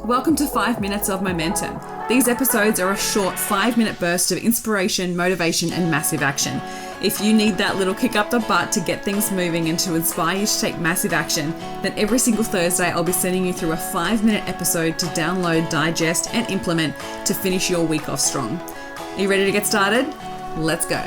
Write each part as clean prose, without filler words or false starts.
Welcome to 5 Minutes of Momentum. These episodes are a short 5-minute burst of inspiration, motivation, and massive action. If you need that little kick up the butt to get things moving and to inspire you to take massive action, then every single Thursday I'll be sending you through a 5-minute episode to download, digest, and implement to finish your week off strong. Are you ready to get started? Let's go.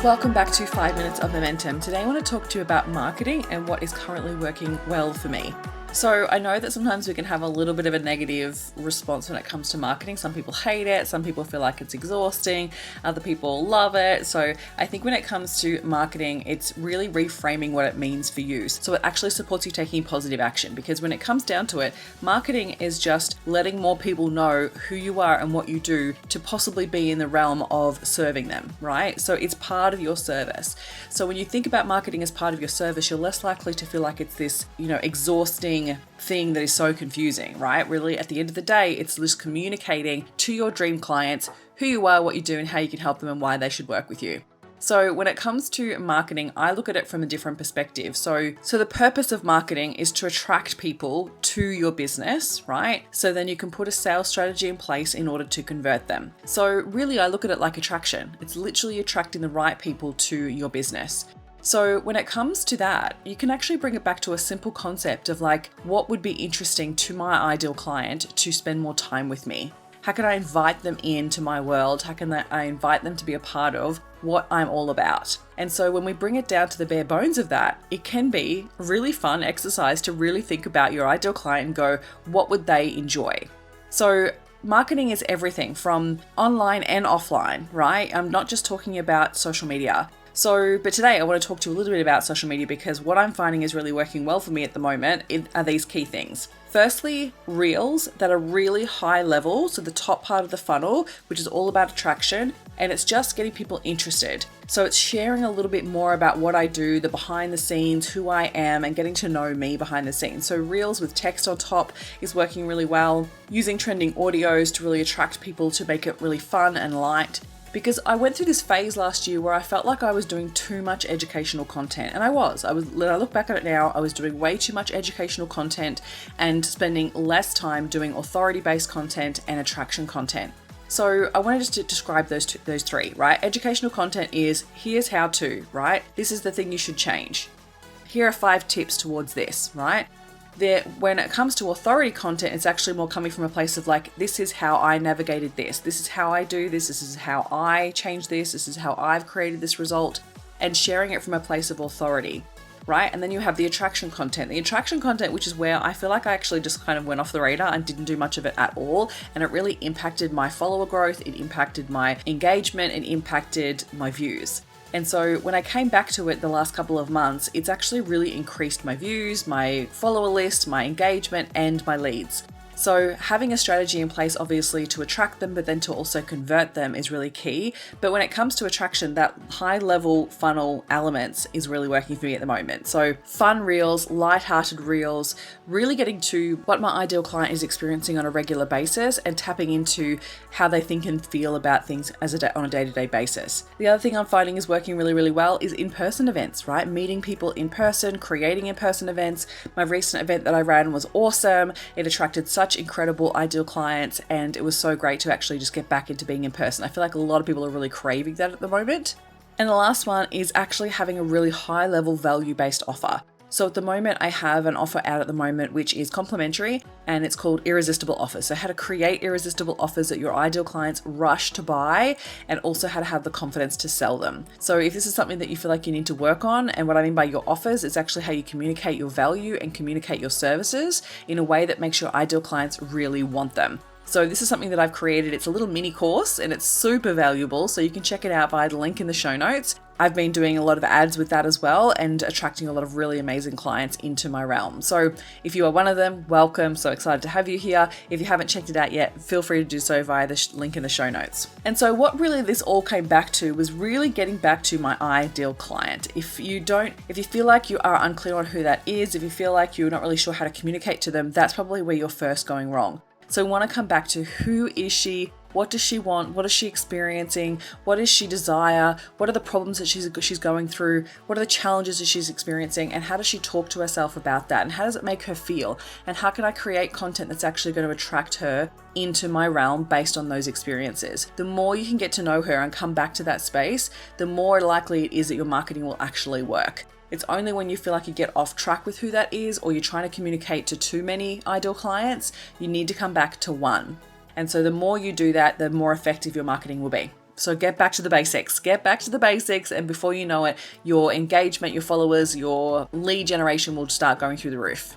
Welcome back to 5 Minutes of Momentum. Today I want to talk to you about marketing and what is currently working well for me. So I know that sometimes we can have a little bit of a negative response when it comes to marketing. Some people hate it. Some people feel like it's exhausting. Other people love it. So I think when it comes to marketing, it's really reframing what it means for you. So it actually supports you taking positive action, because when it comes down to it, marketing is just letting more people know who you are and what you do to possibly be in the realm of serving them, right? So it's part of your service. So when you think about marketing as part of your service, you're less likely to feel like it's this, exhausting thing that is so confusing, right? Really, at the end of the day, it's just communicating to your dream clients who you are, what you do, and how you can help them and why they should work with you. So when it comes to marketing, I look at it from a different perspective. So the purpose of marketing is to attract people to your business, right? So then you can put a sales strategy in place in order to convert them. So really, I look at it like attraction. It's literally attracting the right people to your business. So when it comes to that, you can actually bring it back to a simple concept of like, what would be interesting to my ideal client to spend more time with me? How can I invite them into my world? How can I invite them to be a part of what I'm all about? And so when we bring it down to the bare bones of that, it can be a really fun exercise to really think about your ideal client and go, what would they enjoy? So marketing is everything from online and offline, right? I'm not just talking about social media. But today I want to talk to you a little bit about social media, because what I'm finding is really working well for me at the moment are these key things. Firstly, reels that are really high level, so the top part of the funnel, which is all about attraction, and it's just getting people interested. So it's sharing a little bit more about what I do, the behind the scenes, who I am, and getting to know me behind the scenes. So reels with text on top is working really well. Using trending audios to really attract people, to make it really fun and light. Because I went through this phase last year where I felt like I was doing too much educational content. And when I look back at it now, I was doing way too much educational content and spending less time doing authority-based content and attraction content. So I wanted to describe those three, right? Educational content is, here's how to, right? This is the thing you should change. Here are 5 tips towards this, right? When it comes to authority content, it's actually more coming from a place of like, this is how I navigated this. This is how I do this. This is how I change this. This is how I've created this result, and sharing it from a place of authority, right? And then you have the attraction content. The attraction content, which is where I feel like I actually just kind of went off the radar and didn't do much of it at all. And it really impacted my follower growth. It impacted my engagement. It impacted my views. And so when I came back to it the last couple of months, it's actually really increased my views, my follower list, my engagement, and my leads. So having a strategy in place, obviously, to attract them, but then to also convert them is really key. But when it comes to attraction, that high level funnel elements is really working for me at the moment. So fun reels, lighthearted reels, really getting to what my ideal client is experiencing on a regular basis and tapping into how they think and feel about things on a day-to-day basis. The other thing I'm finding is working really, really well is in-person events, right? Meeting people in person, creating in-person events. My recent event that I ran was awesome. It attracted such incredible ideal clients, and it was so great to actually just get back into being in person. I feel like a lot of people are really craving that at the moment. And the last one is actually having a really high level value-based offer. So at the moment, I have an offer out at the moment, which is complimentary, and it's called Irresistible Offers. So how to create irresistible offers that your ideal clients rush to buy, and also how to have the confidence to sell them. So if this is something that you feel like you need to work on, and what I mean by your offers, it's actually how you communicate your value and communicate your services in a way that makes your ideal clients really want them. So this is something that I've created. It's a little mini course and it's super valuable. So you can check it out via the link in the show notes. I've been doing a lot of ads with that as well and attracting a lot of really amazing clients into my realm. So if you are one of them, welcome. So excited to have you here. If you haven't checked it out yet, feel free to do so via the link in the show notes. And so what really this all came back to was really getting back to my ideal client. If you feel like you are unclear on who that is, if you feel like you're not really sure how to communicate to them, that's probably where you're first going wrong. So we want to come back to who is she, What does she want? What is she experiencing? What does she desire? What are the problems that she's going through? What are the challenges that she's experiencing? And how does she talk to herself about that? And how does it make her feel? And how can I create content that's actually going to attract her into my realm based on those experiences? The more you can get to know her and come back to that space, the more likely it is that your marketing will actually work. It's only when you feel like you get off track with who that is, or you're trying to communicate to too many ideal clients, you need to come back to one. And so the more you do that, the more effective your marketing will be. So get back to the basics. Get back to the basics, and before you know it, your engagement, your followers, your lead generation will start going through the roof.